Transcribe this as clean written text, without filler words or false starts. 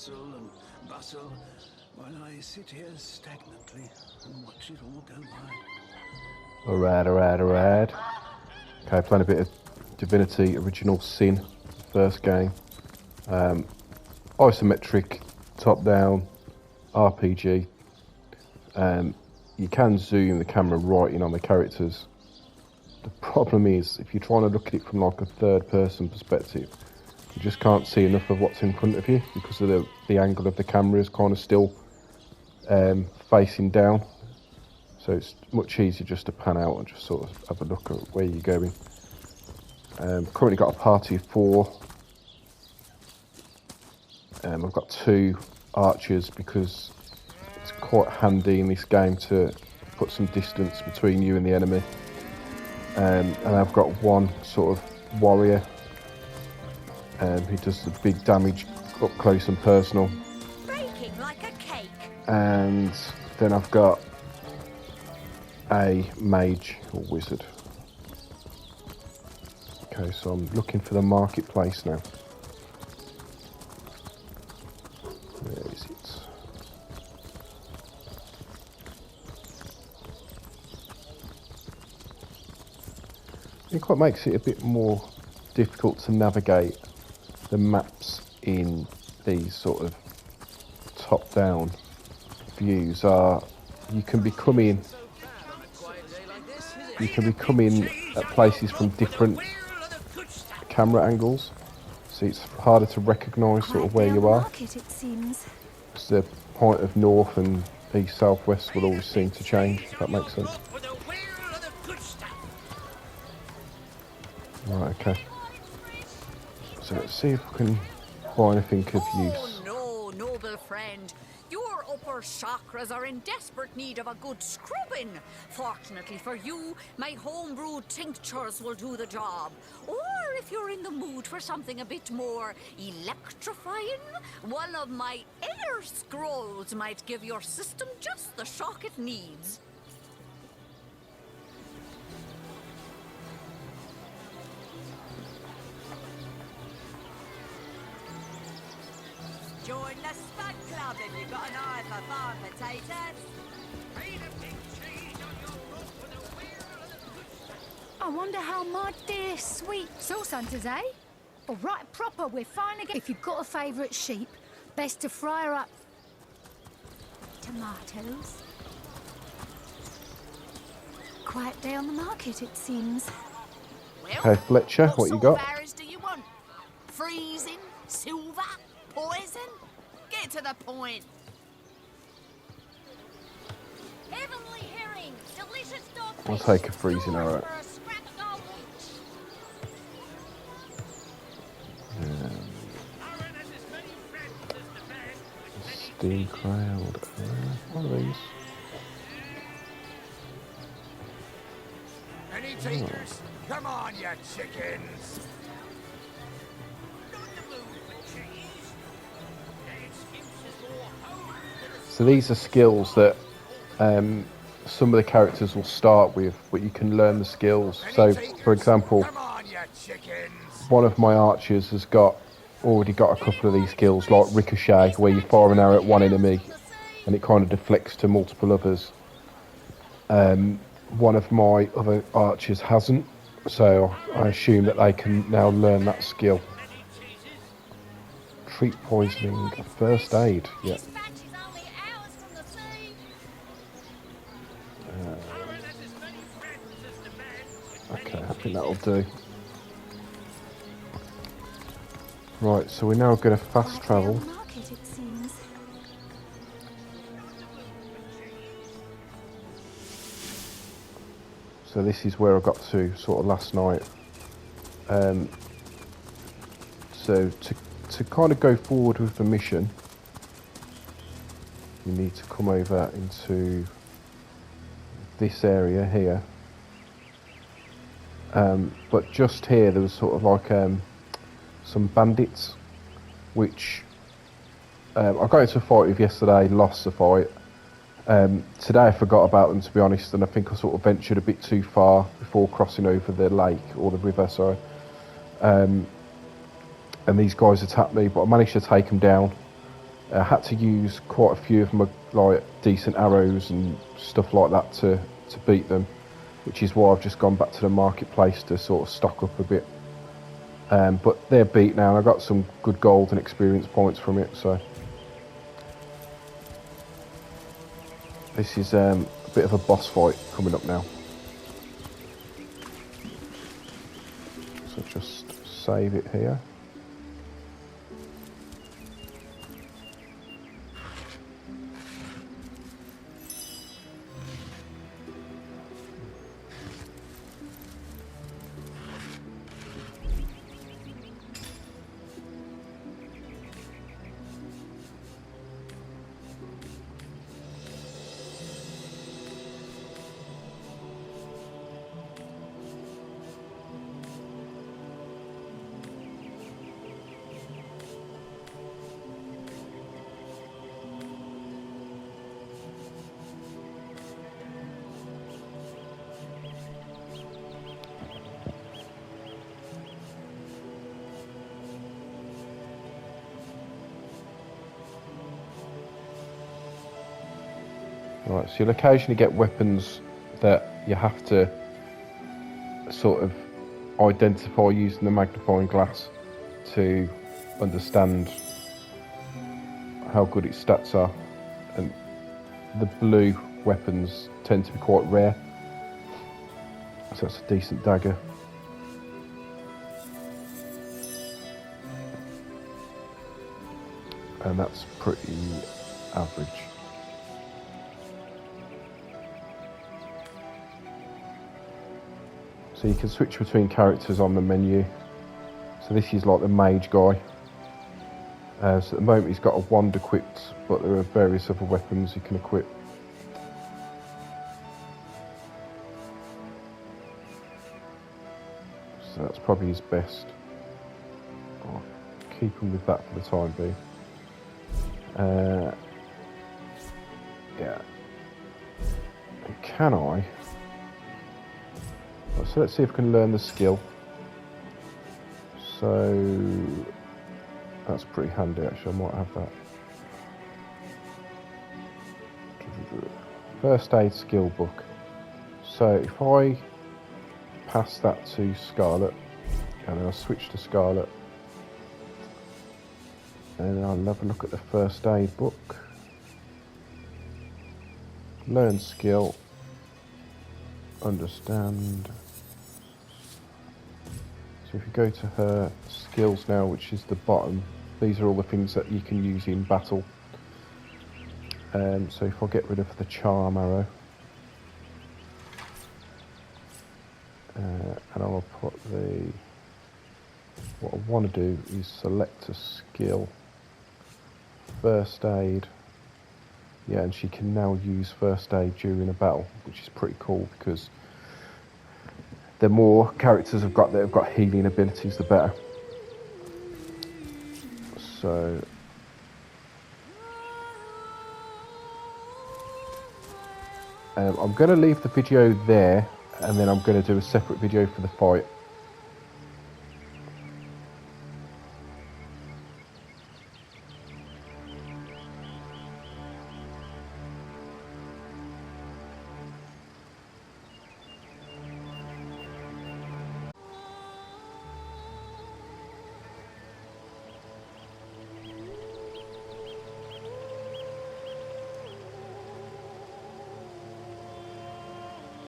hustle and bustle, while I sit here stagnantly and watch it all go by. Alright. Okay, playing a bit of Divinity Original Sin, first game. Isometric, top-down, RPG. You can zoom the camera right in on the characters. The problem is, if you're trying to look at it from like a third-person perspective, you just can't see enough of what's in front of you because of the angle of the camera is kind of still facing down. So it's much easier just to pan out and just sort of have a look at where you're going. Currently got a party of 4. I've got 2 archers because it's quite handy in this game to put some distance between you and the enemy. And I've got 1 sort of warrior who does the big damage up close and personal. Baking like a cake. And then I've got a mage or wizard. Okay, so I'm looking for the marketplace now. Where is it? It quite makes it a bit more difficult to navigate the maps in these sort of top-down views. You can be coming at places from different camera angles, so it's harder to recognise sort of where you are. It seems. Because the point of north and east southwest will always seem to change, if that makes sense. Right, okay. So let's see if we can buy anything of use. Oh no, noble friend. Your upper chakras are in desperate need of a good scrubbing. Fortunately for you, my homebrewed tinctures will do the job. Or if you're in the mood for something a bit more electrifying, one of my air scrolls might give your system just the shock it needs. Join the Spud Club if you've got an eye for farm potatoes. I wonder how my dear sweet sauce hunters, eh? All right, proper, we're fine again. If you've got a favourite sheep, best to fry her up. Tomatoes. Quiet day on the market, it seems. Well, Okay, Fletcher, what you got? What sort of arrows do you want? Freezing? Silver? Poison? Get to the point. Heavenly herring, delicious dog. I'll take a freezing arrow. For a scrap of gold. Steam crowd. What are these? Any takers? Come on, you chickens! So these are skills that some of the characters will start with, but you can learn the skills. So, for example, Come on, you chickens! one of my archers has already got a couple of these skills, like Ricochet, where you fire an arrow at one enemy and it kind of deflects to multiple others. One of my other archers hasn't, so I assume that they can now learn that skill. Treat poisoning, first aid, yeah. Okay, I think that'll do. Right, so we're now going to fast travel. Market, it seems. So this is where I got to sort of last night. So to kind of go forward with the mission, you need to come over into this area here. But just here there was sort of like some bandits, which I got into a fight with yesterday, lost the fight. Today I forgot about them, to be honest, and I think I sort of ventured a bit too far before crossing over the lake, or the river, sorry. And these guys attacked me, but I managed to take them down. I had to use quite a few of my like decent arrows and stuff like that to beat them, which is why I've just gone back to the marketplace to sort of stock up a bit. But they're beat now, and I got some good gold and experience points from it. So this is a bit of a boss fight coming up now. So just save it here. Right, so you'll occasionally get weapons that you have to sort of identify using the magnifying glass to understand how good its stats are, and the blue weapons tend to be quite rare, so that's a decent dagger. And that's pretty average. So you can switch between characters on the menu. So this is like the mage guy. So at the moment he's got a wand equipped, but there are various other weapons you can equip. So that's probably his best. I'll keep him with that for the time being. Yeah. And can I? So let's see if we can learn the skill. So that's pretty handy actually, I might have that. First aid skill book. So if I pass that to Scarlet, and then I'll switch to Scarlet, and I'll have a look at the first aid book. Learn skill. Understand. So if you go to her skills now, which is the bottom, these are all the things that you can use in battle. So if I get rid of the charm arrow, and I'll put what I want to do is select a skill, first aid. Yeah, and she can now use first aid during a battle, which is pretty cool because the more characters I've got that have got healing abilities, the better. So I'm going to leave the video there, and then I'm going to do a separate video for the fight.